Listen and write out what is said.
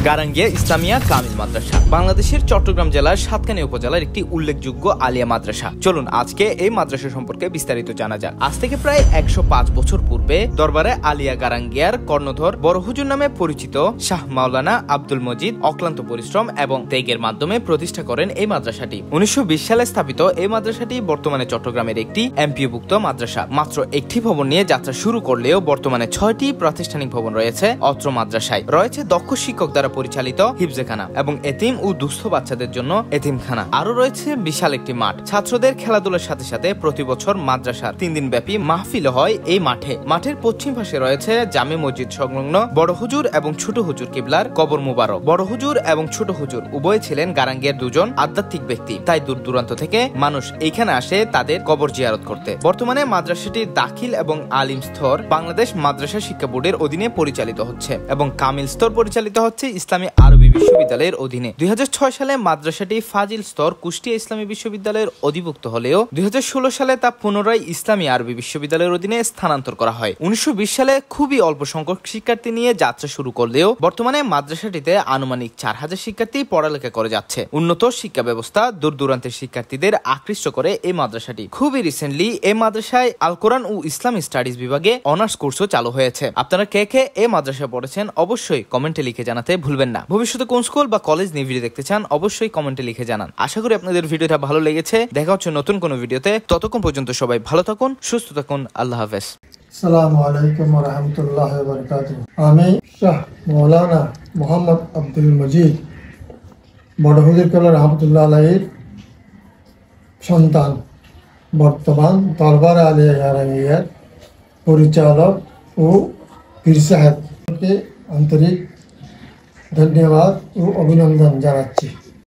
গারাঙ্গিয়া ইসলামিয়া কামিল মাদ্রাসা বাংলাদেশের চট্টগ্রাম জেলার সাতকানিয়া উপজেলার একটি উল্লেখযোগ্য আলিয়া মাদ্রাসা। চলুন আজকে এই মাদ্রাসা সম্পর্কে বিস্তারিত জানা যাক। আজ থেকে প্রায় ১০৫ বছর পূর্বে দরবারে আলিয়া গারাঙ্গিয়ার কর্ণধর বড় হুজুর নামে পরিচিত শাহ মাওলানা আব্দুল মজিদ অক্লান্ত পরিশ্রম এবং ত্যাগের মাধ্যমে প্রতিষ্ঠা করেন এই মাদ্রাসাটি। ১৯২০ সালে স্থাপিত এই মাদ্রাসাটি বর্তমানে চট্টগ্রামের একটি এমপিওভুক্ত মাদ্রাসা। মাত্র একটি ভবন নিয়ে যাত্রা শুরু করলেও বর্তমানে ৬টি প্রাতিষ্ঠানিক ভবন রয়েছে অত্র মাদ্রাসায়। রয়েছে দক্ষ শিক্ষক দ্বারা পরিচালিত হিফজেখানা এবং এতিম ও দুস্থ বাচ্চাদের জন্য এতিমখানা। আরো রয়েছে বিশাল একটি মাঠ। ছাত্রদের খেলাধুলার সাথে সাথে প্রতি বছর মাদ্রাসার ৩ দিন ব্যাপী মাহফিল হয় এই মাঠে। মাঠের পশ্চিম পাশে রয়েছে জামে মসজিদ সংলগ্ন বড় হুজুর এবং ছোট হুজুর কিবলার কবর মুবারক। বড় হুজুর এবং ছোট হুজুর উভয় ছিলেন গারাঙ্গিয়ার দুজন আধ্যাত্মিক ব্যক্তি, তাই দূর দূরান্ত থেকে মানুষ এইখানে আসে তাদের কবর জিয়ারত করতে। বর্তমানে মাদ্রাসাটির দাখিল এবং আলিম স্তর বাংলাদেশ মাদ্রাসা শিক্ষা বোর্ডের অধীনে পরিচালিত হচ্ছে এবং কামিল স্তর পরিচালিত হচ্ছে ইসলামী আরবি বিশ্ববিদ্যালয়ের অধীনে। ২০০৬ সালে মাদ্রাসাটি ফাজিল স্তর কুষ্টিয়া ইসলামী বিশ্ববিদ্যালয়ের অধিভুক্ত হলেও ২০১৬ সালে তা পুনরায় ইসলামী আরবি বিশ্ববিদ্যালয়ের অধীনে স্থানান্তর করা হয়। ১৯২০ সালে খুবই অল্প সংখ্যক শিক্ষার্থী নিয়ে যাত্রা শুরু করলেও বর্তমানে মাদ্রাসাটিতে আনুমানিক ৪,০০০ শিক্ষার্থী পড়ালেখা করে যাচ্ছে। উন্নত শিক্ষা ব্যবস্থা দূর দূরান্তের শিক্ষার্থীদের আকৃষ্ট করে এই মাদ্রাসাটি। খুবই রিসেন্টলি এই মাদ্রাসায় আল কোরআন ও ইসলামিক স্টাডিজ বিভাগে অনার্স কোর্সও চালু হয়েছে। আপনারা কে কে এই মাদ্রাসায় পড়েছেন অবশ্যই কমেন্টে লিখে জানাতে ভুলবেন না। ভবিষ্যতে কোন স্কুল বা কলেজ নিয়ে ভিডিও দেখতে চান অবশ্যই কমেন্টে লিখে জানান। আশা করি আপনাদের ভিডিওটা ভালো লেগেছে। দেখা হচ্ছে নতুন কোনো ভিডিওতে। ততক্ষণ পর্যন্ত সবাই ভালো থাকুন, সুস্থ থাকুন। আল্লাহ হাফেজ। আসসালামু আলাইকুম ওয়া রাহমাতুল্লাহি ওয়া বারাকাতুহু। আমি শাহ মাওলানা মোহাম্মদ আব্দুল মজিদ বড় হুজুর কিবলা রাহমাতুল্লাহ আলাইহির সন্তান, বর্তমান দরবার আলিয়া গারাঙ্গিয়ার পরিচালক ও পীর সাহেবকে আন্তরিক ধন্যবাদ ও অভিনন্দন জানাচ্ছি।